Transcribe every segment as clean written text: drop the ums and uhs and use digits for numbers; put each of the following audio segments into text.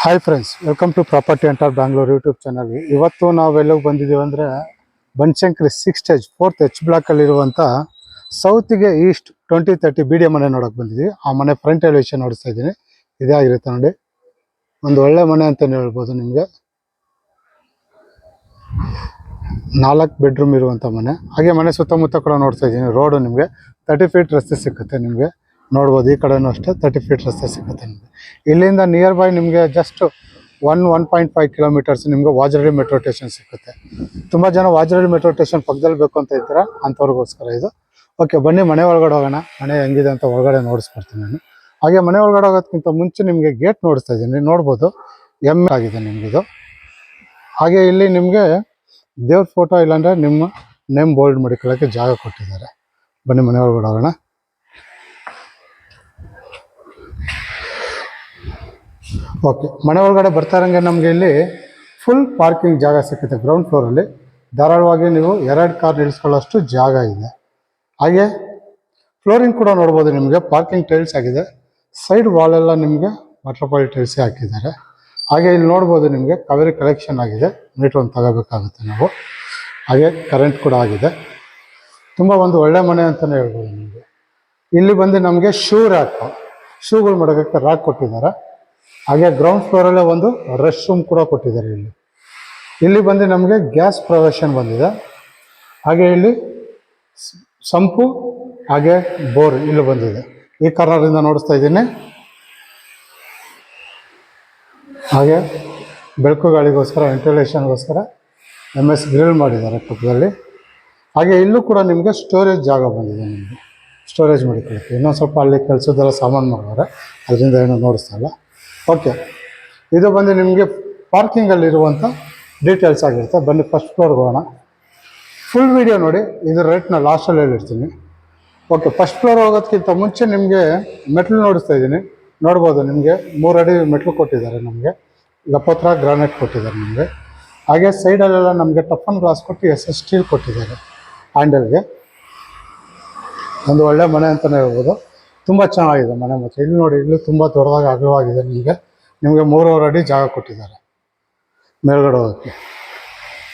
Hi friends, welcome to property hunter Bangalore YouTube ಚಾನಲ್ಗೆ. ಇವತ್ತು ನಾವೆಲ್ಲೋಗಿ ಬಂದಿದ್ದೀವಿ ಅಂದರೆ ಬನಶಂಕರಿ 6 ಸ್ಟೇಜ್ 4th H ಬ್ಲಾಕಲ್ಲಿರುವಂಥ ಸೌತಿಗೆ ಈಸ್ಟ್ 2030 BD ಮನೆ ನೋಡೋಕೆ ಬಂದಿದ್ದೀವಿ. ಆ ಮನೆ ಫ್ರಂಟ್ ಎಲಿವೇಶನ್ ನೋಡಿಸ್ತಾ ಇದ್ದೀನಿ. ಇದೇ ಆಗಿರುತ್ತೆ ನೋಡಿ, ಒಂದು ಒಳ್ಳೆ ಮನೆ ಅಂತಲೇ ಹೇಳ್ಬೋದು. ನಿಮಗೆ 4 ಬೆಡ್ರೂಮ್ ಇರುವಂಥ ಮನೆ. ಹಾಗೆ ಮನೆ ಸುತ್ತಮುತ್ತ ಕೂಡ ನೋಡ್ತಾ ಇದ್ದೀನಿ. ರೋಡು ನಿಮಗೆ 30 ಫೀಟ್ ರಸ್ತೆ ಸಿಗುತ್ತೆ. ನಿಮಗೆ ನೋಡ್ಬೋದು, ಈ ಕಡೆನೂ ಅಷ್ಟೇ 30 ಫೀಟ್ ರಸ್ತೆ ಸಿಗುತ್ತೆ ನಿಮಗೆ. ಇಲ್ಲಿಂದ ನಿಯರ್ ಬೈ ನಿಮಗೆ ಜಸ್ಟ್ 1.5 ಕಿಲೋಮೀಟರ್ಸ್ ನಿಮಗೆ ವಾಜರಳ್ಳಿ ಮೆಟ್ರೋ ಸ್ಟೇಷನ್ ಸಿಗುತ್ತೆ. ತುಂಬ ಜನ ವಾಜರಳ್ಳಿ ಮೆಟ್ರೋ ಸ್ಟೇಷನ್ ಪಕ್ಕದಲ್ಲಿ ಬೇಕು ಅಂತ ಇದ್ದೀರಾ, ಅಂಥವ್ರಿಗೋಸ್ಕರ ಇದು. ಓಕೆ, ಬನ್ನಿ ಮನೆ ಒಳಗಡೆ ಹೋಗೋಣ. ಮನೆ ಹೆಂಗಿದೆ ಅಂತ ಒಳಗಡೆ ನೋಡಿಸ್ಕೊಡ್ತೀನಿ ನಾನು. ಹಾಗೆ ಮನೆ ಒಳಗಡೆ ಹೋಗೋದಕ್ಕಿಂತ ಮುಂಚೆ ನಿಮಗೆ ಗೇಟ್ ನೋಡಿಸ್ತಾ ಇದ್ದೀನಿ. ನೋಡ್ಬೋದು, ಆಗಿದೆ ನಿಮಗಿದು. ಹಾಗೆ ಇಲ್ಲಿ ನಿಮಗೆ ದೇವ್ರ ಫೋಟೋ ಇಲ್ಲಾಂದರೆ ನಿಮ್ಮ ನೇಮ್ ಬೋಲ್ಡ್ ಮಾಡಿಕೊಳ್ಳೋಕ್ಕೆ ಜಾಗ ಕೊಟ್ಟಿದ್ದಾರೆ. ಬನ್ನಿ ಮನೆ ಒಳಗಡೆ ಹೋಗೋಣ. ಓಕೆ, ಮನೆ ಒಳಗಡೆ ಬರ್ತಾ ಇರೋಂಗೆ ನಮಗೆ ಇಲ್ಲಿ ಫುಲ್ ಪಾರ್ಕಿಂಗ್ ಜಾಗ ಸಿಗುತ್ತೆ. ಗ್ರೌಂಡ್ ಫ್ಲೋರಲ್ಲಿ ಧಾರಾಳವಾಗಿ ನೀವು 2 ಕಾರ್ ನಿಲ್ಲಿಸ್ಕೊಳ್ಳೋಷ್ಟು ಜಾಗ ಇದೆ. ಹಾಗೆ ಫ್ಲೋರಿಂಗ್ ಕೂಡ ನೋಡ್ಬೋದು. ನಿಮಗೆ ಪಾರ್ಕಿಂಗ್ ಟೈಲ್ಸ್ ಆಗಿದೆ. ಸೈಡ್ ವಾಲೆಲ್ಲ ನಿಮಗೆ ವಾಟರ್ಫಾಲ್ ಟೈಲ್ಸೇ ಹಾಕಿದ್ದಾರೆ. ಹಾಗೆ ಇಲ್ಲಿ ನೋಡ್ಬೋದು, ನಿಮಗೆ ಕಾವೇರಿ ಕಲೆಕ್ಷನ್ ಆಗಿದೆ. ಮೀಟ್ರ್ ಒಂದು ತಗೋಬೇಕಾಗುತ್ತೆ ನಾವು. ಹಾಗೆ ಕರೆಂಟ್ ಕೂಡ ಆಗಿದೆ. ತುಂಬ ಒಂದು ಒಳ್ಳೆ ಮನೆ ಅಂತಲೇ ಹೇಳ್ಬೋದು. ನಿಮಗೆ ಇಲ್ಲಿ ಬಂದು ನಮಗೆ ಶೂಗಳು ಮಾಡೋಕ್ಕೆ ರ್ಯಾಕ್ ಕೊಟ್ಟಿದ್ದಾರೆ. ಹಾಗೆ ಗ್ರೌಂಡ್ ಫ್ಲೋರಲ್ಲೇ ಒಂದು ರೆಸ್ಟ್ ರೂಮ್ ಕೂಡ ಕೊಟ್ಟಿದ್ದಾರೆ. ಇಲ್ಲಿ ಬಂದು ನಮಗೆ ಗ್ಯಾಸ್ ಪ್ರೊವಿಷನ್ ಬಂದಿದೆ. ಹಾಗೆ ಇಲ್ಲಿ ಸಂಪು ಹಾಗೆ ಬೋರ್ ಇಲ್ಲಿ ಬಂದಿದೆ. ಈ ಕಾರ್ನರಿಂದ ನೋಡಿಸ್ತಾ ಇದ್ದೀನಿ. ಹಾಗೆ ಬೆಳಕು ಗಾಳಿಗೋಸ್ಕರ ವೆಂಟಿಲೇಷನ್ಗೋಸ್ಕರ MS ಗ್ರಿಲ್ ಮಾಡಿದ್ದಾರೆ ಪಕ್ಕದಲ್ಲಿ. ಹಾಗೆ ಇಲ್ಲೂ ಕೂಡ ನಿಮಗೆ ಸ್ಟೋರೇಜ್ ಜಾಗ ಬಂದಿದೆ. ನಿಮಗೆ ಸ್ಟೋರೇಜ್ ಮಾಡಿಕೊಳ್ಳುತ್ತೆ. ಇನ್ನೊಂದು ಸ್ವಲ್ಪ ಅಲ್ಲಿ ಕೆಲಸದೆಲ್ಲ ಸಾಮಾನು ಮಾಡಿದ್ದಾರೆ, ಅದರಿಂದ ಏನೂ ನೋಡಿಸ್ತಾ ಇಲ್ಲ. ಓಕೆ, ಇದು ಬಂದು ನಿಮಗೆ ಪಾರ್ಕಿಂಗಲ್ಲಿರುವಂಥ ಡೀಟೇಲ್ಸ್ ಆಗಿರುತ್ತೆ. ಬನ್ನಿ ಫಸ್ಟ್ ಫ್ಲೋರ್ಗೆ ಹೋಗೋಣ. ಫುಲ್ ವಿಡಿಯೋ ನೋಡಿ. ಇದು ರೇಟ್ನ ಲಾಸ್ಟಲ್ಲಿ ಹೇಳಿರ್ತೀನಿ. ಓಕೆ, ಫಸ್ಟ್ ಫ್ಲೋರ್ ಹೋಗೋದಕ್ಕಿಂತ ಮುಂಚೆ ನಿಮಗೆ ಮೆಟ್ಲು ನೋಡಿಸ್ತಾ ಇದ್ದೀನಿ. ನೋಡ್ಬೋದು, ನಿಮಗೆ 3 ಅಡಿ ಮೆಟ್ಲು ಕೊಟ್ಟಿದ್ದಾರೆ. ನಮಗೆ ಲಪೋತ್ರ ಗ್ರಾನೈಟ್ ಕೊಟ್ಟಿದ್ದಾರೆ ನಮಗೆ. ಹಾಗೆ ಸೈಡಲ್ಲೆಲ್ಲ ನಮಗೆ ಟಫನ್ ಗ್ಲಾಸ್ ಕೊಟ್ಟು SS ಸ್ಟೀಲ್ ಕೊಟ್ಟಿದ್ದಾರೆ ಹ್ಯಾಂಡಲ್ಗೆ. ಒಂದು ಒಳ್ಳೆ ಮನೆ ಅಂತಲೇ ಹೇಳ್ಬೋದು. ತುಂಬ ಚೆನ್ನಾಗಿದೆ ಮನೆ. ಮತ್ತು ಇಲ್ಲಿ ನೋಡಿ, ಇಲ್ಲಿ ತುಂಬ ದೊಡ್ಡದಾಗಿ ಅಗಲವಾಗಿದೆ. ನಿಮಗೆ 3.5 ಅಡಿ ಜಾಗ ಕೊಟ್ಟಿದ್ದಾರೆ ಮೇಲ್ಗಡೆ ಹೋಗೋಕ್ಕೆ.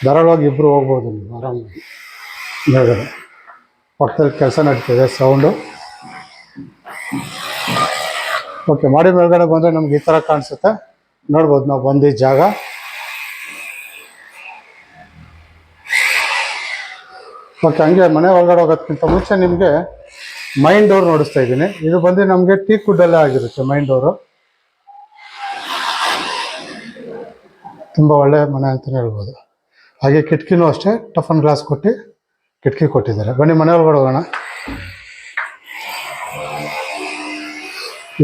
ಧಾರಾಳವಾಗಿ ಇಬ್ಬರು ಹೋಗ್ಬೋದು ನೀವು ಆರಾಮಾಗಿ ಮೇಲ್ಗಡೆ. ಪಕ್ಕದಲ್ಲಿ ಕೆಲಸ ನಡೀತಿದೆ, ಸೌಂಡು. ಓಕೆ, ಮಾಡಿ ಮೇಲ್ಗಡೆ ಬಂದರೆ ನಮ್ಗೆ ಈ ಥರ ಕಾಣಿಸುತ್ತೆ. ನೋಡ್ಬೋದು ನಾವು ಬಂದು ಜಾಗ. ಓಕೆ, ಹಂಗೆ ಮನೆ ಒಳಗಡೆ ಹೋಗೋದಕ್ಕಿಂತ ಮುಂಚೆ ನಿಮಗೆ ಮೈನ್ ಡೋರ್ ನೋಡಿಸ್ತಾ ಇದ್ದೀನಿ. ಇದು ಬಂದು ನಮಗೆ ಟೀಕ್ ವುಡ್ಡಲ್ಲೇ ಆಗಿರುತ್ತೆ ಮೈನ್ ಡೋರು. ತುಂಬ ಒಳ್ಳೆ ಮನೆ ಅಂತಲೇ ಹೇಳ್ಬೋದು. ಹಾಗೆ ಕಿಟಕಿನೂ ಅಷ್ಟೇ ಟಫನ್ ಗ್ಲಾಸ್ ಕೊಟ್ಟು ಕಿಟಕಿ ಕೊಟ್ಟಿದ್ದಾರೆ. ಬನ್ನಿ ಮನೆ ಒಳಗಡೆ ಹೋಗೋಣ.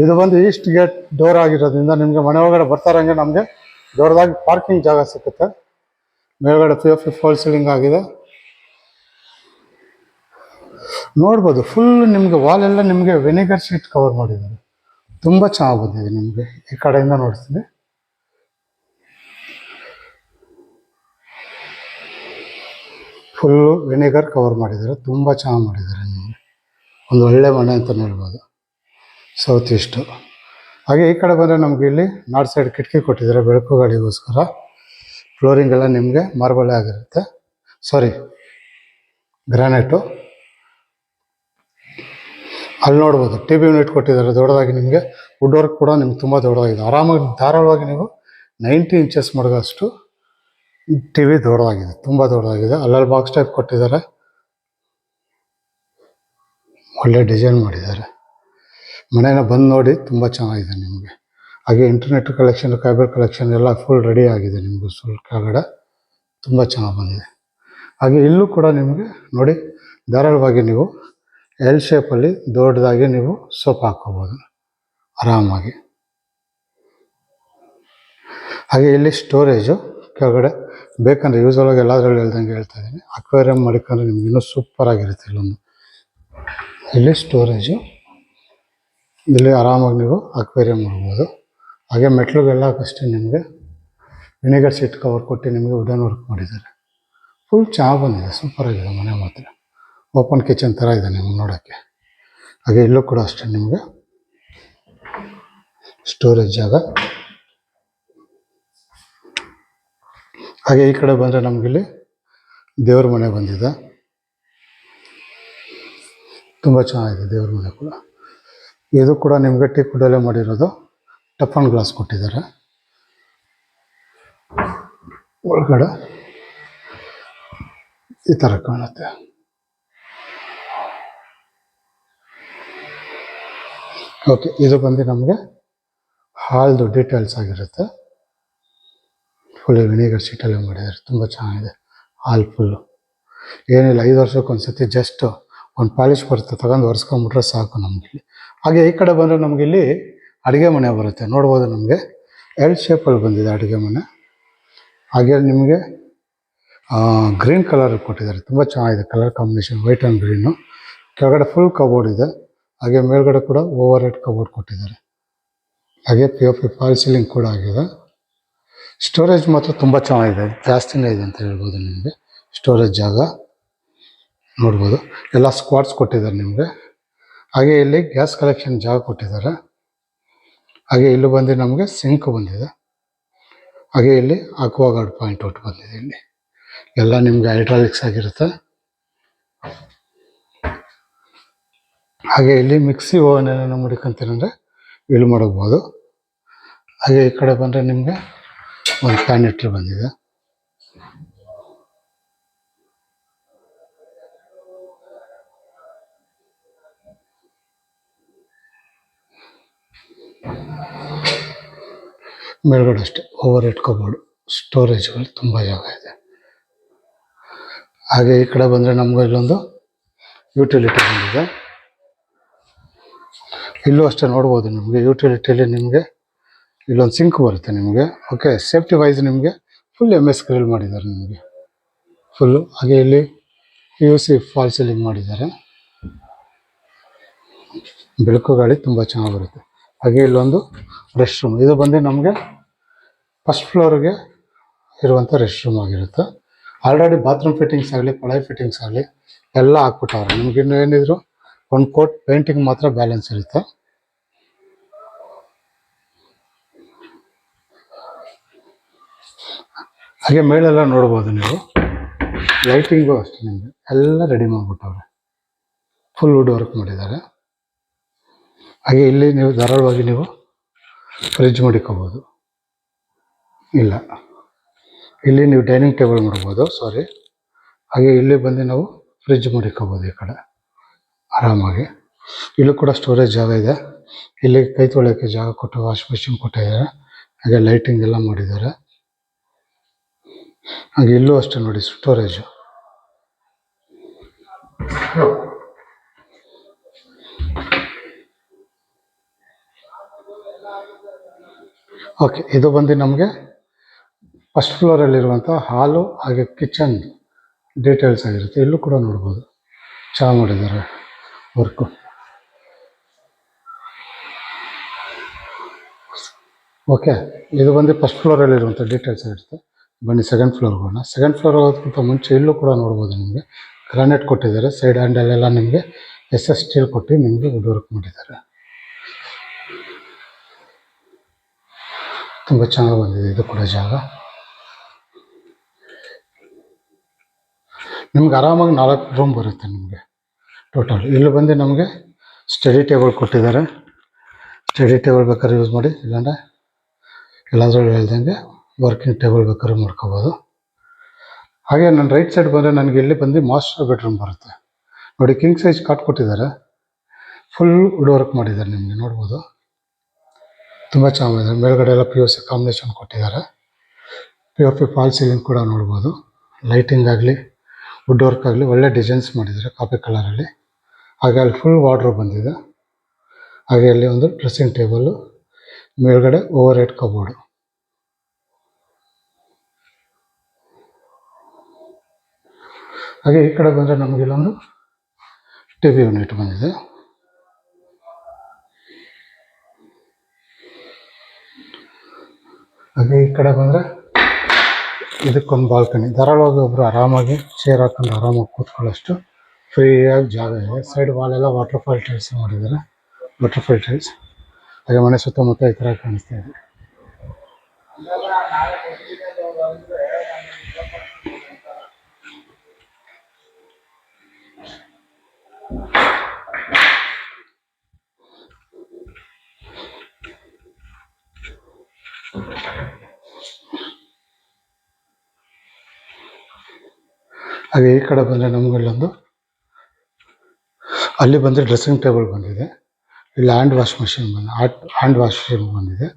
ಇದು ಬಂದು ಈಸ್ಟ್ ಗೇಟ್ ಡೋರ್ ಆಗಿರೋದ್ರಿಂದ ನಿಮಗೆ ಮನೆ ಒಳಗಡೆ ಬರ್ತಾರಂಗೆ ನಮಗೆ ದೊಡ್ಡದಾಗಿ ಪಾರ್ಕಿಂಗ್ ಜಾಗ ಸಿಗುತ್ತೆ. ಮೇಲ್ಗಡೆ POP ಫಾಲ್ ಸೀಲಿಂಗ್ ಆಗಿದೆ. ನೋಡ್ಬೋದು, ಫುಲ್ ನಿಮಗೆ ವಾಲೆಲ್ಲ ನಿಮಗೆ ವೆನಿಗರ್ ಶೀಟ್ ಕವರ್ ಮಾಡಿದ್ದಾರೆ. ತುಂಬ ಚೆನ್ನಾಗಿ ಬಂದಿದೆ. ನಿಮಗೆ ಈ ಕಡೆಯಿಂದ ನೋಡ್ತೀನಿ. ಫುಲ್ಲು ವೆನಿಗರ್ ಕವರ್ ಮಾಡಿದ್ದಾರೆ. ತುಂಬ ಚೆನ್ನಾಗಿ ಮಾಡಿದ್ದಾರೆ. ನಿಮಗೆ ಒಂದು ಒಳ್ಳೆ ಮನೆ ಅಂತಲೇ ಹೇಳ್ಬೋದು, ಸೌತ್ ಈಸ್ಟು. ಹಾಗೆ ಈ ಕಡೆ ಬಂದರೆ ನಮಗೆ ಇಲ್ಲಿ ನಾರ್ತ್ ಸೈಡ್ ಕಿಟಕಿ ಕೊಟ್ಟಿದ್ದಾರೆ ಬೆಳಕು ಗಾಳಿಗೋಸ್ಕರ. ಫ್ಲೋರಿಂಗ್ ಎಲ್ಲ ನಿಮಗೆ ಮಾರ್ಬಲ್ ಆಗಿರುತ್ತೆ, ಗ್ರಾನೈಟು. ಅಲ್ಲಿ ನೋಡ್ಬೋದು TV ಯೂನಿಟ್ ಕೊಟ್ಟಿದ್ದಾರೆ ದೊಡ್ಡದಾಗಿ. ನಿಮಗೆ ವುಡ್ ವರ್ಕ್ ಕೂಡ ನಿಮ್ಗೆ ತುಂಬ ದೊಡ್ಡದಾಗಿದೆ. ಆರಾಮಾಗಿ ಧಾರಾಳವಾಗಿ ನೀವು 90 ಇಂಚಸ್ ಮಡಗೋಷ್ಟು TV ದೊಡ್ಡದಾಗಿದೆ, ತುಂಬ ದೊಡ್ಡದಾಗಿದೆ. ಅಲ್ಲಲ್ಲಿ ಬಾಕ್ಸ್ ಟೈಪ್ ಕೊಟ್ಟಿದ್ದಾರೆ, ಒಳ್ಳೆ ಡಿಸೈನ್ ಮಾಡಿದ್ದಾರೆ. ಮನೇನ ಬಂದು ನೋಡಿ, ತುಂಬ ಚೆನ್ನಾಗಿದೆ ನಿಮಗೆ. ಹಾಗೆ ಇಂಟರ್ನೆಟ್ ಕಲೆಕ್ಷನ್, ಕೇಬಲ್ ಕಲೆಕ್ಷನ್ ಎಲ್ಲ ಫುಲ್ ರೆಡಿ ಆಗಿದೆ ನಿಮಗೂ. ಕೆಳಗಡೆ ತುಂಬ ಚೆನ್ನಾಗಿ ಬಂದಿದೆ. ಹಾಗೆ ಇಲ್ಲೂ ಕೂಡ ನಿಮಗೆ ನೋಡಿ, ಧಾರಾಳವಾಗಿ ನೀವು L ಶೇಪಲ್ಲಿ ದೊಡ್ಡದಾಗಿ ನೀವು ಸೋಫಾ ಹಾಕೋಬೋದು ಆರಾಮಾಗಿ. ಹಾಗೆ ಇಲ್ಲಿ ಸ್ಟೋರೇಜು ಕೆಳಗಡೆ ಬೇಕಂದರೆ ಯೂಸಲಾಗಿ ಎಲ್ಲದರಲ್ಲಿ ಹೇಳ್ದಂಗೆ ಹೇಳ್ತಾ ಇದ್ದೀನಿ. ಅಕ್ವೇರಿಯಂ ಮಾಡಿಕೊಂಡ್ರೆ ನಿಮ್ಗೆ ಇನ್ನೂ ಸೂಪರಾಗಿರುತ್ತೆ. ಇಲ್ಲಿ ಸ್ಟೋರೇಜು, ಇಲ್ಲಿ ಆರಾಮಾಗಿ ನೀವು ಅಕ್ವೇರಿಯಂ ಮಾಡ್ಬೋದು. ಹಾಗೆ ಮೆಟ್ಲುಗೆಲ್ಲ ಅಷ್ಟೇ ನಿಮಗೆ ವಿನಿಗರ್ ಶೀಟ್ ಕವರ್ ಕೊಟ್ಟು ನಿಮಗೆ ವುಡನ್ ವರ್ಕ್ ಮಾಡಿದ್ದಾರೆ. ಫುಲ್ ಚೆನ್ನಾಗಿ ಬಂದಿದೆ, ಸೂಪರಾಗಿದೆ ಮನೆ ಮಾತ್ರ. ಓಪನ್ ಕಿಚನ್ ಥರ ಇದೆ ನಿಮ್ಗೆ ನೋಡೋಕ್ಕೆ. ಹಾಗೆ ಇಲ್ಲೂ ಕೂಡ ಅಷ್ಟೇ ನಿಮಗೆ ಸ್ಟೋರೇಜ್ ಜಾಗ. ಹಾಗೆ ಈ ಕಡೆ ಬಂದರೆ ನಮಗಿಲ್ಲಿ ದೇವ್ರ ಮನೆ ಬಂದಿದೆ. ತುಂಬ ಚೆನ್ನಾಗಿದೆ ದೇವ್ರ ಮನೆ ಕೂಡ. ಇದು ಕೂಡ ನಿಮಗೆ ಟೀಕ್ ವುಡಲ್ಲೇ ಮಾಡಿರೋದು. ಟಫನ್ ಗ್ಲಾಸ್ ಕೊಟ್ಟಿದ್ದಾರೆ. ಒಳಗಡೆ ಈ ಥರ ಕಾಣುತ್ತೆ. ಓಕೆ, ಇದು ಬಂದು ನಮಗೆ ಹಾಲ್ದು ಡೀಟೇಲ್ಸ್ ಆಗಿರುತ್ತೆ. ಫುಲ್ ವಿನಿಗರ್ ಶೀಟಲ್ಲೇ ಮಾಡಿದ್ದಾರೆ. ತುಂಬ ಚೆನ್ನಾಗಿದೆ ಹಾಲ್ ಫುಲ್ಲು. ಏನಿಲ್ಲ, 5 ವರ್ಷಕ್ಕೊಂದ್ಸತಿ ಜಸ್ಟ್ ಒಂದು ಪಾಲಿಶ್ ಬರುತ್ತೆ, ತಗೊಂಡು ಒರೆಸ್ಕೊಂಬಿಟ್ರೆ ಸಾಕು ನಮಗಿಲ್ಲಿ. ಹಾಗೆ ಈ ಕಡೆ ಬಂದರೆ ನಮಗಿಲ್ಲಿ ಅಡುಗೆ ಮನೆ ಬರುತ್ತೆ. ನೋಡ್ಬೋದು, ನಮಗೆ ಎಲ್ ಶೇಪಲ್ಲಿ ಬಂದಿದೆ ಅಡುಗೆ ಮನೆ. ಹಾಗೆ ನಿಮಗೆ ಗ್ರೀನ್ ಕಲರ್ ಕೊಟ್ಟಿದ್ದಾರೆ. ತುಂಬ ಚೆನ್ನಾಗಿದೆ colour combination, white and green. ಕೆಳಗಡೆ ಫುಲ್ ಕಬೋರ್ಡ್ ಇದೆ. ಹಾಗೆ ಮೇಲ್ಗಡೆ ಕೂಡ ಓವರ್ ಹೆಡ್ ಕಬೋರ್ಡ್ ಕೊಟ್ಟಿದ್ದಾರೆ. ಹಾಗೆ POP ಫಾಲ್ ಸೀಲಿಂಗ್ ಕೂಡ ಆಗಿದೆ. ಸ್ಟೋರೇಜ್ ಮಾತ್ರ ತುಂಬ ಚೆನ್ನಾಗಿದೆ, ಜಾಸ್ತಿನೇ ಇದೆ ಅಂತ ಹೇಳ್ಬೋದು. ನಿಮಗೆ ಸ್ಟೋರೇಜ್ ಜಾಗ ನೋಡ್ಬೋದು. ಎಲ್ಲ ಸ್ಕ್ವಾಡ್ಸ್ ಕೊಟ್ಟಿದ್ದಾರೆ ನಿಮಗೆ. ಹಾಗೆ ಇಲ್ಲಿ ಗ್ಯಾಸ್ ಕಲೆಕ್ಷನ್ ಜಾಗ ಕೊಟ್ಟಿದ್ದಾರೆ. ಹಾಗೆ ಇಲ್ಲಿ ಬಂದು ನಮಗೆ ಸಿಂಕ್ ಬಂದಿದೆ. ಹಾಗೆ ಇಲ್ಲಿ ಅಕ್ವಾಗಾರ್ಡ್ ಪಾಯಿಂಟ್ ಔಟ್ ಬಂದಿದೆ. ಇಲ್ಲಿ ಎಲ್ಲ ನಿಮಗೆ ಹೈಡ್ರಾಲಿಕ್ಸ್ ಆಗಿರುತ್ತೆ. ಹಾಗೆ ಇಲ್ಲಿ ಮಿಕ್ಸಿ ಓವನ್ ಏನೇನೋ ಮಡಿಕೊಂತೀರಂದರೆ ಇಲ್ಲಿ ಮಾಡಬಹುದು. ಹಾಗೆ ಈ ಕಡೆ ಬಂದರೆ ನಿಮಗೆ ಒಂದು ಪ್ಯಾನೆಟ್ರಿ ಬಂದಿದೆ. ಮೇಲ್ಗಡೆ ಅಷ್ಟೇ ಓವರ್ ಹೆಡ್ ಕಬೋರ್ಡ್, ಸ್ಟೋರೇಜ್ಗಳು ತುಂಬ ಜಾಗ ಇದೆ. ಹಾಗೆ ಈ ಕಡೆ ಬಂದರೆ ನಮ್ಗೆ ಇಲ್ಲೊಂದು ಯುಟಿಲಿಟಿ ಬಂದಿದೆ. ಇಲ್ಲೂ ಅಷ್ಟೇ ನೋಡ್ಬೋದು. ನಿಮಗೆ ಯುಟಿಲಿಟಿಲಿ ನಿಮಗೆ ಇಲ್ಲೊಂದು ಸಿಂಕ್ ಬರುತ್ತೆ ನಿಮಗೆ. ಓಕೆ, ಸೇಫ್ಟಿ ವೈಸ್ ನಿಮಗೆ ಫುಲ್ MS ಗ್ರಿಲ್ ಮಾಡಿದ್ದಾರೆ ನಿಮಗೆ ಫುಲ್ಲು. ಹಾಗೆ ಇಲ್ಲಿ POC ಫಾಲ್ ಸೀಲಿಂಗ್ ಮಾಡಿದ್ದಾರೆ. ಬೆಳಕು ಗಾಳಿ ತುಂಬ ಚೆನ್ನಾಗಿ ಬರುತ್ತೆ. ಹಾಗೆ ಇಲ್ಲೊಂದು ರೆಸ್ಟ್ ರೂಮ್. ಇದು ಬಂದು ನಮಗೆ ಫಸ್ಟ್ ಫ್ಲೋರ್ಗೆ ಇರುವಂಥ ರೆಸ್ಟ್ ರೂಮ್ ಆಗಿರುತ್ತೆ. ಆಲ್ರೆಡಿ ಬಾತ್ರೂಮ್ ಫಿಟ್ಟಿಂಗ್ಸ್ ಆಗಲಿ, ಕೊಳಾಯಿ ಫಿಟ್ಟಿಂಗ್ಸ್ ಆಗಲಿ ಎಲ್ಲ ಹಾಕ್ಬಿಟ್ಟವ್ರೆ. ನಿಮಗಿನ್ನೂ ಏನಿದ್ರು ಒಂದು ಕೋಟ್ ಪೇಂಟಿಂಗ್ ಮಾತ್ರ ಬ್ಯಾಲೆನ್ಸ್ ಇರುತ್ತೆ. ಹಾಗೆ ಮೇಲೆಲ್ಲ ನೋಡ್ಬೋದು ನೀವು. ಲೈಟಿಂಗು ಅಷ್ಟೇ ನಿಮಗೆ ಎಲ್ಲ ರೆಡಿ ಮಾಡಿಬಿಟ್ಟವ್ರೆ. ಫುಲ್ ವುಡ್ ವರ್ಕ್ ಮಾಡಿದ್ದಾರೆ. ಹಾಗೆ ಇಲ್ಲಿ ನೀವು ಧಾರಾಳವಾಗಿ ನೀವು ಫ್ರಿಜ್ ಮಡಿಕೋಬೋದು. ಇಲ್ಲ, ಇಲ್ಲಿ ನೀವು ಡೈನಿಂಗ್ ಟೇಬಲ್ ಮಾಡ್ಬೋದು, ಸಾರಿ. ಹಾಗೆ ಇಲ್ಲಿ ಬಂದು ನಾವು ಫ್ರಿಜ್ ಮಡಿಕೋಬೋದು ಈ ಕಡೆ ಆರಾಮಾಗಿ. ಇಲ್ಲೂ ಕೂಡ ಸ್ಟೋರೇಜ್ ಜಾಗ ಇದೆ. ಇಲ್ಲಿ ಕೈ ತೊಳೆಯೋಕ್ಕೆ ಜಾಗ ಕೊಟ್ಟು ವಾಶ್ ಮಿಷಿನ್ ಕೊಟ್ಟಿದ್ದಾರೆ. ಹಾಗೆ ಲೈಟಿಂಗ್ ಎಲ್ಲ ಮಾಡಿದ್ದಾರೆ. ಹಾಗೆ ಇಲ್ಲೂ ಅಷ್ಟೇ ನೋಡಿ ಸ್ಟೋರೇಜು. ಓಕೆ, ಇದು ಬಂದು ನಮಗೆ ಫಸ್ಟ್ ಫ್ಲೋರಲ್ಲಿರುವಂಥ ಹಾಲು ಹಾಗೆ ಕಿಚನ್ ಡೀಟೇಲ್ಸ್ ಆಗಿರುತ್ತೆ. ಇಲ್ಲೂ ಕೂಡ ನೋಡ್ಬೋದು, ಚೆನ್ನಾಗಿ ಮಾಡಿದ್ದಾರೆ ವರ್ಕು. ಓಕೆ, ಇದು ಬಂದು ಫಸ್ಟ್ ಫ್ಲೋರಲ್ಲಿರುವಂಥ ಡೀಟೇಲ್ಸ್ ಆಗಿರುತ್ತೆ. ಬನ್ನಿ ಸೆಕೆಂಡ್ ಫ್ಲೋರ್ಗೆ ಹೋಗೋಣ. ಸೆಕೆಂಡ್ ಫ್ಲೋರ್ ಹೋಗೋದಕ್ಕಿಂತ ಮುಂಚೆ ಇಲ್ಲೂ ಕೂಡ ನೋಡ್ಬೋದು ನಿಮಗೆ ಗ್ರಾನೈಟ್ ಕೊಟ್ಟಿದ್ದಾರೆ. ಸೈಡ್ ಹ್ಯಾಂಡಲ್ಲೆಲ್ಲ ನಿಮಗೆ SS ಸ್ಟೀಲ್ ಕೊಟ್ಟು ನಿಮಗೆ ವುಡ್ ವರ್ಕ್ ಮಾಡಿದ್ದಾರೆ. ತುಂಬ ಚೆನ್ನಾಗಿ ಬಂದಿದೆ ಇದು ಕೂಡ ಜಾಗ. ನಿಮ್ಗೆ ಆರಾಮಾಗಿ 4 ರೂಮ್ ಬರುತ್ತೆ ನಿಮಗೆ ಟೋಟಲ್. ಇಲ್ಲಿ ಬಂದು ನಮಗೆ ಸ್ಟಡಿ ಟೇಬಲ್ ಕೊಟ್ಟಿದ್ದಾರೆ. ಸ್ಟಡಿ ಟೇಬಲ್ ಬೇಕಾದ್ರೆ ಯೂಸ್ ಮಾಡಿ, ಇಲ್ಲಾಂದರೆ ಎಲ್ಲಾದರೂ ಹೇಳ್ದಂಗೆ ವರ್ಕಿಂಗ್ ಟೇಬಲ್ ಬೇಕಾದ್ರೆ ಮಾಡ್ಕೋಬೋದು. ಹಾಗೆ ನನ್ನ ರೈಟ್ ಸೈಡ್ ಬಂದರೆ ನನಗೆ ಇಲ್ಲಿ ಬಂದು ಮಾಸ್ಟರ್ ಬೆಡ್ರೂಮ್ ಬರುತ್ತೆ ನೋಡಿ. ಕಿಂಗ್ ಸೈಜ್ ಕಾಟ್ ಕೊಟ್ಟಿದ್ದಾರೆ. ಫುಲ್ ವುಡ್ ವರ್ಕ್ ಮಾಡಿದ್ದಾರೆ, ನಿಮಗೆ ನೋಡ್ಬೋದು. ತುಂಬ ಚೆನ್ನಾಗಿದೆ. ಮೇಲ್ಗಡೆ ಎಲ್ಲ POC ಕಾಂಬಿನೇಷನ್ ಕೊಟ್ಟಿದ್ದಾರೆ. POP ಫಾಲ್ ಸೀಲಿಂಗ್ ಕೂಡ ನೋಡ್ಬೋದು. ಲೈಟಿಂಗ್ ಆಗಲಿ, ವುಡ್ ವರ್ಕ್ ಆಗಲಿ ಒಳ್ಳೆ ಡಿಸೈನ್ಸ್ ಮಾಡಿದ್ದಾರೆ ಕಾಫಿ ಕಲರಲ್ಲಿ. ಹಾಗೆ ಅಲ್ಲಿ ಫುಲ್ ವಾರ್ಡ್ರೋಬ್ ಬಂದಿದೆ. ಹಾಗೆ ಅಲ್ಲಿ ಒಂದು ಡ್ರೆಸ್ಸಿಂಗ್ ಟೇಬಲ್ಲು, ಮೇಲ್ಗಡೆ ಓವರ್ ಹೆಡ್ ಕಬೋರ್ಡು. ಹಾಗೆ ಈ ಕಡೆ ಬಂದರೆ ನಮಗೆ ಇಲ್ಲೊಂದು TV ಯೂನಿಟ್ ಬಂದಿದೆ. ಹಾಗೆ ಈ ಕಡೆ ಬಂದರೆ ಇದಕ್ಕೊಂದು ಬಾಲ್ಕನಿ. ಧಾರಾಳವಾಗಿ ಒಬ್ಬರು ಆರಾಮಾಗಿ ಚೇರ್ ಹಾಕೊಂಡು ಆರಾಮಾಗಿ ಕೂತ್ಕೊಳ್ಳೋಷ್ಟು ಫ್ರೀಯಾಗಿ ಜಾಗ ಇದೆ. ಸೈಡ್ ವಾಲೆಲ್ಲ ವಾಟರ್ಫಾಲ್ ಟೈಲ್ಸ್ ಮಾಡಿದ್ದಾರೆ, ವಾಟರ್ಫಾಲ್ ಟೈಲ್ಸ್. ಹಾಗೆ ಮನೆ ಸುತ್ತಮುತ್ತ ಈ ಥರ ಕಾಣಿಸ್ತಾ ಇದೆ. ಹಾಗೆ ಈ ಕಡೆ ಬಂದರೆ ನಮ್ಗೆ ಇಲ್ಲೊಂದು, ಅಲ್ಲಿ ಬಂದರೆ ಡ್ರೆಸ್ಸಿಂಗ್ ಟೇಬಲ್ ಬಂದಿದೆ. ಇಲ್ಲಿ hand wash machine hand wash ಬಂದಿದೆ.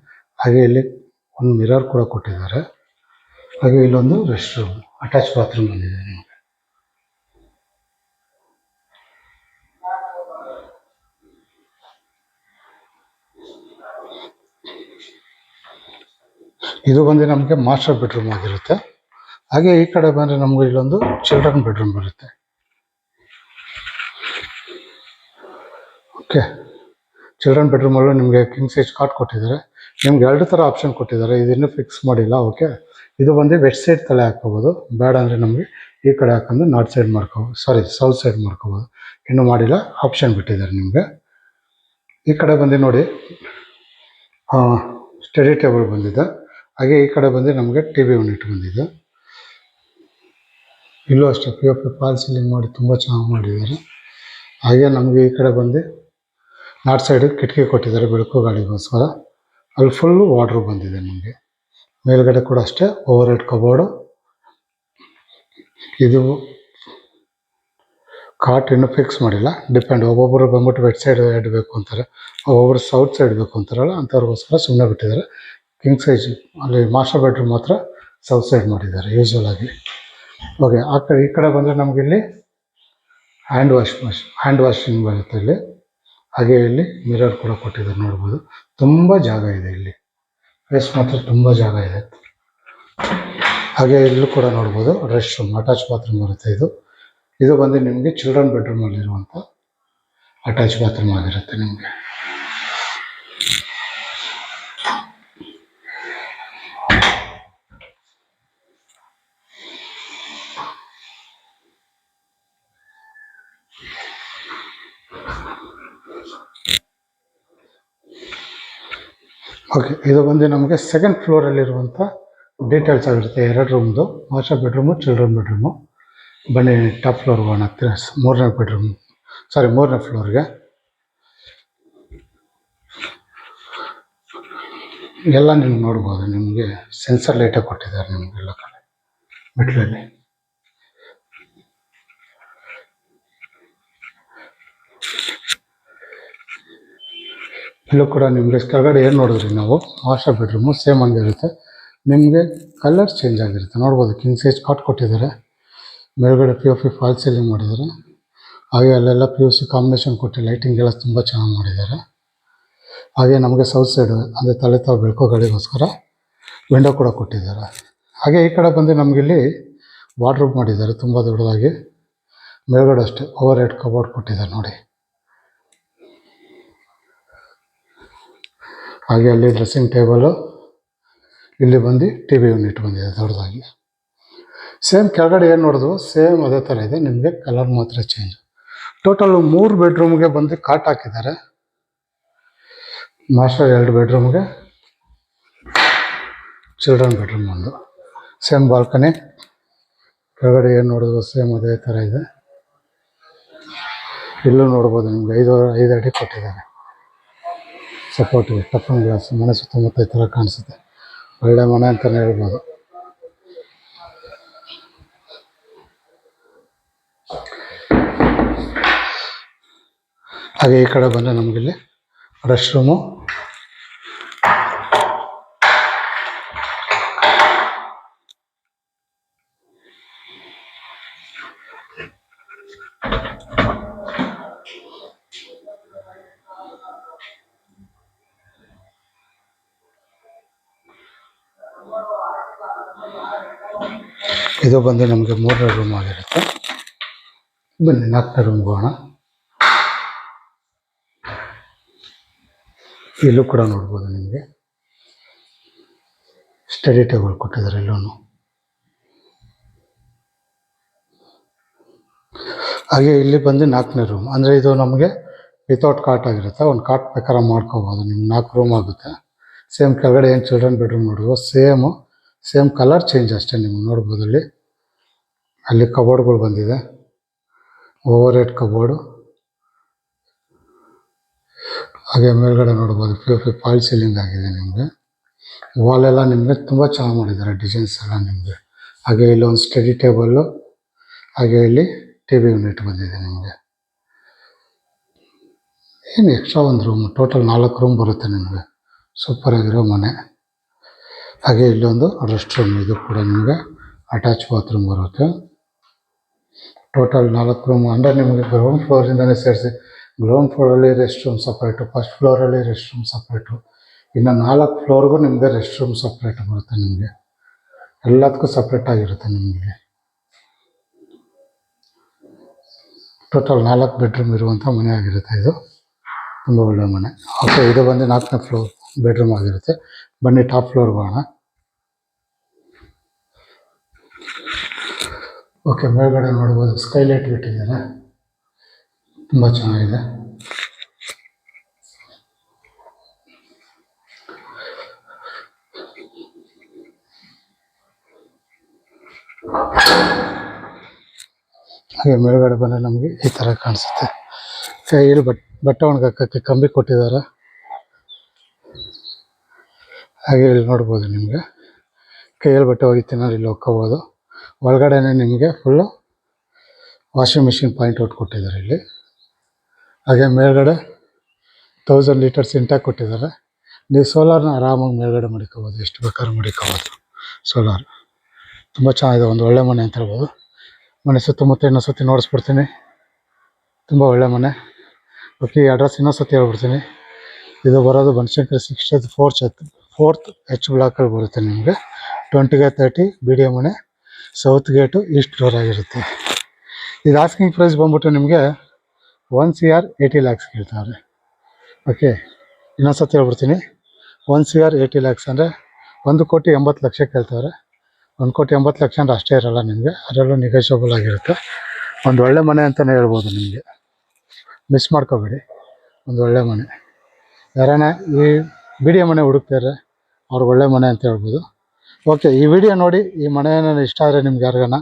ಹಾಗೆ ಇಲ್ಲಿ ಒಂದು ಮಿರರ್ ಕೂಡ ಕೊಟ್ಟಿದ್ದಾರೆ. ಹಾಗೆ ಇಲ್ಲೊಂದು ರೆಸ್ಟ್ ರೂಮ್, ಅಟ್ಯಾಚ್ ಬಾತ್ರೂಮ್ ಬಂದಿದೆ ನಿಮಗೆ. ಇದು ಬಂದು ನಮಗೆ ಮಾಸ್ಟರ್ ಬೆಡ್ರೂಮ್ ಆಗಿರುತ್ತೆ. ಹಾಗೆ ಈ ಕಡೆ ಬಂದರೆ ನಮಗೆ ಇಲ್ಲೊಂದು ಚಿಲ್ಡ್ರನ್ ಬೆಡ್ರೂಮ್ ಬರುತ್ತೆ. ಓಕೆ, ಚಿಲ್ಡ್ರನ್ ಬೆಡ್ರೂಮಲ್ಲೂ ನಿಮಗೆ ಕಿಂಗ್ ಸೈಜ್ ಕಾಟ್ ಕೊಟ್ಟಿದ್ದಾರೆ. ನಿಮ್ಗೆ 2 ಥರ ಆಪ್ಷನ್ ಕೊಟ್ಟಿದ್ದಾರೆ, ಇದನ್ನು ಫಿಕ್ಸ್ ಮಾಡಿಲ್ಲ. ಓಕೆ, ಇದು ಬಂದು ವೆಸ್ಟ್ ಸೈಡ್ ತಲೆ ಹಾಕ್ಕೋಬೋದು, ಬೇಡ ಅಂದರೆ ನಮಗೆ ಈ ಕಡೆ ಹಾಕೊಂಡು ನಾರ್ತ್ ಸೈಡ್ ಸೌತ್ ಸೈಡ್ ಮಾಡ್ಕೋಬೋದು. ಇನ್ನೂ ಮಾಡಿಲ್ಲ, ಆಪ್ಷನ್ ಬಿಟ್ಟಿದ್ದಾರೆ ನಿಮಗೆ. ಈ ಕಡೆ ಬಂದು ನೋಡಿ, ಸ್ಟಡಿ ಟೇಬಲ್ ಬಂದಿದೆ. ಹಾಗೆ ಈ ಕಡೆ ಬಂದು ನಮಗೆ TV ಯೂನಿಟ್ ಬಂದಿದೆ. ಇಲ್ಲೂ ಅಷ್ಟೇ POP ಫಾಲ್ ಸೀಲಿಂಗ್ ಮಾಡಿ ತುಂಬ ಚೆನ್ನಾಗಿ ಮಾಡಿದ್ದಾರೆ. ಹಾಗೆ ನಮಗೆ ಈ ಕಡೆ ಬಂದು ನಾರ್ತ್ ಸೈಡ್ ಕಿಟಕಿ ಕೊಟ್ಟಿದ್ದಾರೆ ಬೆಳಕು ಗಾಳಿಗೋಸ್ಕರ. ಅಲ್ಲಿ ಫುಲ್ಲು ವಾರ್ಡ್ರೋಬ್ ಬಂದಿದೆ ನಮಗೆ. ಮೇಲ್ಗಡೆ ಕೂಡ ಅಷ್ಟೇ ಓವರ್ ಹೆಡ್ ಕಬೋರ್ಡು. ಇದು ಕಾಟ್ ಇನ್ನೂ ಫಿಕ್ಸ್ ಮಾಡಿಲ್ಲ, ಡಿಪೆಂಡ್. ಒಬ್ಬೊಬ್ಬರು ಬಂದ್ಬಿಟ್ಟು ವೆಸ್ಟ್ ಸೈಡ್ ಇಡಬೇಕು ಅಂತಾರೆ, ಒಬ್ಬೊಬ್ಬರು ಸೌತ್ ಸೈಡ್ ಬೇಕು ಅಂತಾರಲ್ಲ, ಅಂಥವ್ರಿಗೋಸ್ಕರ ಸುಮ್ಮನೆ ಬಿಟ್ಟಿದ್ದಾರೆ. ಕಿಂಗ್ ಸೈಜ್ ಅಲ್ಲಿ ಮಾಸ್ಟರ್ ಬೆಡ್ರೂಮ್ ಮಾತ್ರ ಸೌತ್ ಸೈಡ್ ಮಾಡಿದ್ದಾರೆ ಯೂಶ್ವಲ್ ಆಗಿ. ಓಕೆ, ಆ ಕಡೆ ಈ ಕಡೆ ಬಂದರೆ ನಮಗೆ ಇಲ್ಲಿ ಹ್ಯಾಂಡ್ ವಾಷಿಂಗ್ ಬರುತ್ತೆ ಇಲ್ಲಿ. ಹಾಗೆ ಇಲ್ಲಿ ಮಿರರ್ ಕೂಡ ಕೊಟ್ಟಿದ್ದಾರೆ, ನೋಡ್ಬೋದು. ತುಂಬ ಜಾಗ ಇದೆ ಇಲ್ಲಿ, ಪ್ಲೇಸ್ ಮಾತ್ರ ತುಂಬ ಜಾಗ ಇದೆ. ಹಾಗೆ ಇಲ್ಲೂ ಕೂಡ ನೋಡ್ಬೋದು ರೆಸ್ಟ್ ರೂಮ್, ಅಟ್ಯಾಚ್ ಬಾತ್ರೂಮ್ ಬರುತ್ತೆ. ಇದು ಬಂದು ನಿಮಗೆ ಚಿಲ್ಡ್ರನ್ ಬೆಡ್ರೂಮಲ್ಲಿರುವಂಥ ಅಟ್ಯಾಚ್ ಬಾತ್ರೂಮ್ ಆಗಿರುತ್ತೆ ನಿಮಗೆ. ಓಕೆ, ಇದು ಬಂದು ನಮಗೆ ಸೆಕೆಂಡ್ ಫ್ಲೋರಲ್ಲಿರುವಂಥ ಡೀಟೇಲ್ಸ್ ಆಗಿರುತ್ತೆ. 2 ರೂಮ್ದು, ಮಾಸ್ಟರ್ ಬೆಡ್ರೂಮು, ಚಿಲ್ಡ್ರನ್ ಬೆಡ್ರೂಮು. ಬನ್ನಿ ಟಾಪ್ ಫ್ಲೋರ್ಗೆ ಹೋಗೋಣ, 3ನೇ ಫ್ಲೋರ್ಗೆ. ಎಲ್ಲ ನೀವು ನೋಡ್ಬೋದು, ನಿಮಗೆ ಸೆನ್ಸರ್ ಲೈಟೇ ಕೊಟ್ಟಿದ್ದಾರೆ ನಿಮಗೆಲ್ಲ ಕಡೆ ಮೆಟ್ಲಲ್ಲಿ. ಇಲ್ಲೂ ಕೂಡ ನಿಮಗೆ ಕೆಳಗಡೆ ಏನು ನೋಡಿದ್ರಿ ನಾವು, ಮಾಸ್ಟರ್ ಬೆಡ್ರೂಮು ಸೇಮ್ ಹಂಗಿರುತ್ತೆ. ನಿಮಗೆ ಕಲರ್ ಚೇಂಜ್ ಆಗಿರುತ್ತೆ, ನೋಡ್ಬೋದು. ಕಿಂಗ್ ಸೈಜ್ ಕಾಟ್ ಕೊಟ್ಟಿದ್ದಾರೆ, ಮೇಲ್ಗಡೆ POP ಫಾಲ್ ಸೀಲಿಂಗ್ ಮಾಡಿದ್ದಾರೆ. ಹಾಗೆ ಅಲ್ಲೆಲ್ಲ POC ಕಾಂಬಿನೇಷನ್ ಕೊಟ್ಟು ಲೈಟಿಂಗ್ ಎಲ್ಲ ತುಂಬ ಚೆನ್ನಾಗಿ ಮಾಡಿದ್ದಾರೆ. ಹಾಗೆ ನಮಗೆ ಸೌತ್ ಸೈಡ್ ಅಂದರೆ ತಲೆ ತಾವು ಬೆಳಕೋ ಗಾಳಿಗೋಸ್ಕರ ವಿಂಡೋ ಕೂಡ ಕೊಟ್ಟಿದ್ದಾರೆ. ಹಾಗೆ ಈ ಕಡೆ ಬಂದು ನಮಗಿಲ್ಲಿ ವಾರ್ಡ್ರೋಬ್ ಮಾಡಿದ್ದಾರೆ ತುಂಬ ದೊಡ್ಡದಾಗಿ. ಮೇಲ್ಗಡೆ ಅಷ್ಟೇ ಓವರ್ ಹೆಡ್ ಕಬೋರ್ಡ್ ಕೊಟ್ಟಿದ್ದಾರೆ ನೋಡಿ. ಹಾಗೆ ಅಲ್ಲಿ ಡ್ರೆಸ್ಸಿಂಗ್ ಟೇಬಲು, ಇಲ್ಲಿ ಬಂದು TV ಯೂನಿಟ್ ಬಂದಿದೆ ದೊಡ್ಡದಾಗಿ. ಸೇಮ್ ಕೆಳಗಡೆ ಏನು ನೋಡಿದ್ವು ಸೇಮ್ ಅದೇ ಥರ ಇದೆ, ನಿಮಗೆ ಕಲರ್ ಮಾತ್ರ ಚೇಂಜ್. ಟೋಟಲು 3 ಬೆಡ್ರೂಮ್ಗೆ ಬಂದು ಕಾಟ್ ಹಾಕಿದ್ದಾರೆ. ಮಾಸ್ಟರ್ 2 ಬೆಡ್ರೂಮ್ಗೆ, ಚಿಲ್ಡ್ರನ್ ಬೆಡ್ರೂಮ್ ಒಂದು. ಸೇಮ್ ಬಾಲ್ಕನಿ, ಕೆಳಗಡೆ ಏನು ನೋಡಿದ್ವು ಸೇಮ್ ಅದೇ ಥರ ಇದೆ. ಇಲ್ಲೂ ನೋಡ್ಬೋದು ನಿಮ್ಗೆ 5 ಅಡಿ ಕೊಟ್ಟಿದ್ದಾರೆ ಸಪೋರ್ಟಿಗೆ. ಟಫನ್ ಗ್ಲಾಸ್, ಮನೆ ಸುತ್ತಮುತ್ತ ಈ ಥರ ಕಾಣಿಸುತ್ತೆ. ಒಳ್ಳೆ ಮನೆ ಅಂತಲೇ ಹೇಳ್ಬೋದು. ಹಾಗೆ ಈ ಕಡೆ ಬಂದರೆ ನಮಗಿಲ್ಲಿ ರೆಸ್ಟ್ ರೂಮು. ಇದು ಬಂದು ನಮಗೆ 3ನೇ ರೂಮ್ ಆಗಿರುತ್ತೆ. ಬನ್ನಿ 4ನೇ ರೂಮ್ಗೆ ಹೋಗೋಣ. ಇಲ್ಲೂ ಕೂಡ ನೋಡ್ಬೋದು ನಿಮಗೆ ಸ್ಟಡಿ ಟೇಬಲ್ ಕೊಟ್ಟಿದ್ದಾರೆ ಇಲ್ಲೂ. ಹಾಗೆ ಇಲ್ಲಿ ಬಂದು 4ನೇ ರೂಮ್, ಅಂದರೆ ಇದು ನಮಗೆ ವಿತೌಟ್ ಕಾಟ್ ಆಗಿರುತ್ತೆ. ಒಂದು ಕಾಟ್ ಬೇಕಾದ್ರೆ ಮಾಡ್ಕೋಬೋದು, ನಿಮ್ಗೆ 4 ರೂಮ್ ಆಗುತ್ತೆ. ಸೇಮ್ ಕೆಳಗಡೆ ಏನು ಚಿಲ್ಡ್ರನ್ ಬೆಡ್ರೂಮ್ ನೋಡ್ಬೋದು, ಸೇಮ್ ಕಲರ್ ಚೇಂಜ್ ಅಷ್ಟೇ. ನಿಮ್ಗೆ ನೋಡ್ಬೋದು ಅಲ್ಲಿ ಕಬೋರ್ಡ್ಗಳು ಬಂದಿದೆ, ಓವರ್ ಹೆಡ್ ಕಬೋರ್ಡು. ಹಾಗೆ ಮೇಲ್ಗಡೆ ನೋಡ್ಬೋದು POP ಫಾಲ್ ಸೀಲಿಂಗ್ ಆಗಿದೆ ನಿಮಗೆ. ವಾಲೆಲ್ಲ ನಿಮಗೆ ತುಂಬ ಚೆನ್ನಾಗಿ ಮಾಡಿದ್ದಾರೆ ಡಿಸೈನ್ಸ್ ಎಲ್ಲ ನಿಮಗೆ. ಹಾಗೆ ಇಲ್ಲಿ ಒಂದು ಸ್ಟಡಿ ಟೇಬಲ್ಲು, ಹಾಗೆ ಇಲ್ಲಿ ಟಿ ವಿ ಯೂನಿಟ್ ಬಂದಿದೆ ನಿಮಗೆ. ಏನು ಎಕ್ಸ್ಟ್ರಾ ಒಂದು ರೂಮ್, ಟೋಟಲ್ 4 ರೂಮ್ ಬರುತ್ತೆ ನಿಮಗೆ. ಸೂಪರಾಗಿರೋ ಮನೆ. ಹಾಗೆ ಇಲ್ಲೊಂದು ರೆಸ್ಟ್ ರೂಮ್, ಇದು ಕೂಡ ನಿಮಗೆ ಅಟ್ಯಾಚ್ ಬಾತ್ರೂಮ್ ಬರುತ್ತೆ. ಟೋಟಲ್ 4 ರೂಮ್ ಅಂದರೆ ನಿಮಗೆ ಗ್ರೌಂಡ್ ಫ್ಲೋರಿಂದನೇ ಸೇರಿಸಿ. ಗ್ರೌಂಡ್ ಫ್ಲೋರಲ್ಲಿ ರೆಸ್ಟ್ ರೂಮ್ ಸಪ್ರೇಟು, ಫಸ್ಟ್ ಫ್ಲೋರಲ್ಲಿ ರೆಸ್ಟ್ ರೂಮ್ ಸಪ್ರೇಟು, ಇನ್ನು 4 ಫ್ಲೋರ್ಗೂ ನಿಮಗೆ ರೆಸ್ಟ್ ರೂಮ್ ಸಪ್ರೇಟ್ ಬರುತ್ತೆ. ನಿಮಗೆ ಎಲ್ಲದಕ್ಕೂ ಸಪ್ರೇಟ್ ಆಗಿರುತ್ತೆ ನಿಮಗೆ. ಟೋಟಲ್ 4 ಬೆಡ್ರೂಮ್ ಇರುವಂಥ ಮನೆ ಆಗಿರುತ್ತೆ ಇದು. ತುಂಬ ಒಳ್ಳೆಯ ಮನೆ. ಓಕೆ, ಇದು ಬಂದು 4ನೇ ಫ್ಲೋರ್ ಬೆಡ್ರೂಮ್ ಆಗಿರುತ್ತೆ. ಬನ್ನಿ ಟಾಪ್ ಫ್ಲೋರ್ಗೆ ಹೋಗೋಣ. ಓಕೆ, ಮೇಲ್ಗಡೆ ನೋಡ್ಬೋದು ಸ್ಕೈಲೈಟ್ ಬಿಟ್ಟಿದ್ದಾರೆ, ತುಂಬ ಚೆನ್ನಾಗಿದೆ. ಹಾಗೆ ಮೇಲ್ಗಡೆ ಬಂದರೆ ನಮಗೆ ಈ ಥರ ಕಾಣಿಸುತ್ತೆ. ಇಲ್ಲಿ ಬಟ್ಟೆ ಒಣಗಾಕೋಕ್ಕೆ ಕಂಬಿ ಕೊಟ್ಟಿದ್ದಾರೆ. ಹಾಗೆ ಇಲ್ಲಿ ನೋಡ್ಬೋದು ನಿಮಗೆ ಕೈಯಲ್ಲಿ ಬಟ್ಟೆ ಒಗಿತೀನಿ ಇಲ್ಲಿ ಹೋಗ್ಕೋಬೋದು. ಒಳಗಡೆನೆ ನಿಮಗೆ full washing machine point out ಕೊಟ್ಟಿದ್ದಾರೆ ಇಲ್ಲಿ. ಹಾಗೆ ಮೇಲ್ಗಡೆ 1000 ಲೀಟರ್ಸ್ ಇಂಟ್ಯಾಕ್ ಕೊಟ್ಟಿದ್ದಾರೆ. ನೀವು ಸೋಲಾರ್ನ ಆರಾಮಾಗಿ ಮೇಲ್ಗಡೆ ಮಡಿಕೋಬೋದು, ಎಷ್ಟು ಬೇಕಾದ್ರೂ ಮಡಿಕೋಬೋದು. ಸೋಲಾರ್ ತುಂಬ ಚೆನ್ನಾಗಿದೆ, ಒಂದು ಒಳ್ಳೆ ಮನೆ ಅಂತ ಹೇಳ್ಬೋದು. ಮನೆ ಸುತ್ತಮುತ್ತ ಇನ್ನೊಂದು ಸತಿ ನೋಡಿಸ್ಬಿಡ್ತೀನಿ. ತುಂಬ ಒಳ್ಳೆ ಮನೆ. ಓಕೆ, ಈ ಅಡ್ರೆಸ್ ಇನ್ನೊಂದು ಸತಿ ಹೇಳ್ಬಿಡ್ತೀನಿ. ಇದು ಬರೋದು ಬನಶಂಕರಿ 4th H ಬ್ಲಾಕಲ್ಲಿ ಬರುತ್ತೆ ನಿಮಗೆ. 20/30 BDA ಮನೆ, ಸೌತ್ ಗೇಟು, ಈಸ್ಟ್ ಡೋರ್ ಆಗಿರುತ್ತೆ. ಇದು ಆಸ್ಕಿಂಗ್ ಪ್ರೈಸ್ ಬಂದ್ಬಿಟ್ಟು ನಿಮಗೆ 1,80 lakhs ಕೇಳ್ತಾರೆ. ಓಕೆ, ಇನ್ನೊಂದು ಸತಿ ಹೇಳ್ಬಿಡ್ತೀನಿ. 1,80 lakhs ಅಂದರೆ 1,80,00,000 ಕೇಳ್ತಾರೆ. 1,80,00,000 ಅಂದರೆ ಅಷ್ಟೇ ಇರೋಲ್ಲ ನಿಮಗೆ, ಅದರಲ್ಲೂ ನೆಗೋಷಿಯಬಲ್ ಆಗಿರುತ್ತೆ. ಒಂದು ಒಳ್ಳೆ ಮನೆ ಅಂತಲೇ ಹೇಳ್ಬೋದು ನಿಮಗೆ, ಮಿಸ್ ಮಾಡ್ಕೋಬೇಡಿ. ಒಂದು ಒಳ್ಳೆ ಮನೆ. ಯಾರಾನ ಈ BDA ಮನೆ ಹುಡುಕ್ತಾರೆ ಅವ್ರಿಗೆ ಒಳ್ಳೆ ಮನೆ ಅಂತ ಹೇಳ್ಬೋದು. ಓಕೆ, ಈ ವಿಡಿಯೋ ನೋಡಿ ಈ ಮನೆ ಇಷ್ಟ ಆದರೆ ನಿಮ್ಗೆ ಯಾರಿಗಾನ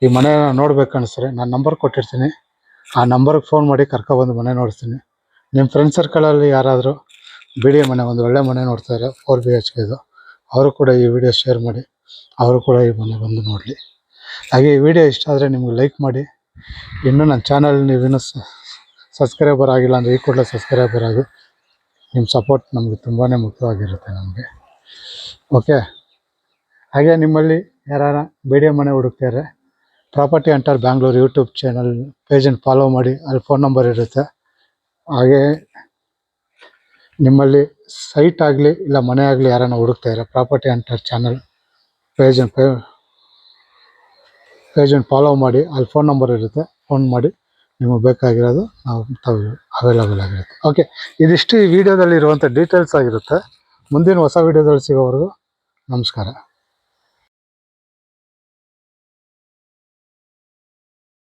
ಈ ಮನೆ ನೋಡ್ಬೇಕು ಅನಿಸಿದ್ರೆ ನಾನು ನಂಬರ್ ಕೊಟ್ಟಿರ್ತೀನಿ, ಆ ನಂಬರ್ಗೆ ಫೋನ್ ಮಾಡಿ ಕರ್ಕೊಬಂದು ಮನೆ ನೋಡ್ತೀನಿ. ನಿಮ್ಮ ಫ್ರೆಂಡ್ ಸರ್ಕಲಲ್ಲಿ ಯಾರಾದರೂ BDA ಮನೆ, ಒಂದು ಒಳ್ಳೆ ಮನೆ ನೋಡ್ತಾರೆ 4 BHK ಇದು, ಅವರು ಕೂಡ ಈ ವಿಡಿಯೋ ಶೇರ್ ಮಾಡಿ, ಅವರು ಕೂಡ ಈ ಮನೆ ಬಂದು ನೋಡಲಿ. ಹಾಗೆ ಈ ವಿಡಿಯೋ ಇಷ್ಟ ಆದರೆ ನಿಮ್ಗೆ ಲೈಕ್ ಮಾಡಿ. ಇನ್ನೂ ನನ್ನ ಚಾನಲ್ ನೀವಿನ್ನೂ ಸಬ್ಸ್ಕ್ರೈಬರ್ ಆಗಿಲ್ಲ ಅಂದರೆ ಈ ಕೂಡಲೇ ಸಬ್ಸ್ಕ್ರೈಬರ್ ಆಗಿ. ನಿಮ್ಮ ಸಪೋರ್ಟ್ ನಮಗೆ ತುಂಬಾ ಮುಖ್ಯವಾಗಿರುತ್ತೆ ನಮಗೆ. ಓಕೆ, ಹಾಗೆ ನಿಮ್ಮಲ್ಲಿ ಯಾರು BDA ಮನೆ ಹುಡುಕ್ತಾರೆ, property hunter Bangalore YouTube channel ಪೇಜನ್ನು ಫಾಲೋ ಮಾಡಿ, ಅಲ್ಲಿ ಫೋನ್ ನಂಬರ್ ಇರುತ್ತೆ. ಹಾಗೆ ನಿಮ್ಮಲ್ಲಿ ಸೈಟ್ ಆಗಲಿ ಇಲ್ಲ ಮನೆ ಆಗಲಿ ಯಾರನ್ನ ಹುಡುಕ್ತಾಯಿದ್ರೆ ಪ್ರಾಪರ್ಟಿ ಹಂಟರ್ ಚಾನಲ್ ಪೇಜನ್ನು ಫಾಲೋ ಮಾಡಿ, ಅಲ್ಲಿ ಫೋನ್ ನಂಬರ್ ಇರುತ್ತೆ, ಫೋನ್ ಮಾಡಿ ನಿಮಗೆ ಬೇಕಾಗಿರೋದು ನಾವು ಅವೈಲೇಬಲ್ ಆಗಿರುತ್ತೆ. ಓಕೆ, ಇದಿಷ್ಟು ಈ ವಿಡಿಯೋದಲ್ಲಿ ಇರುವಂಥ ಡೀಟೇಲ್ಸ್ ಆಗಿರುತ್ತೆ. ಮುಂದಿನ ಹೊಸ ವಿಡಿಯೋದಲ್ಲಿ ಸಿಗೋವರೆಗೂ ನಮಸ್ಕಾರ.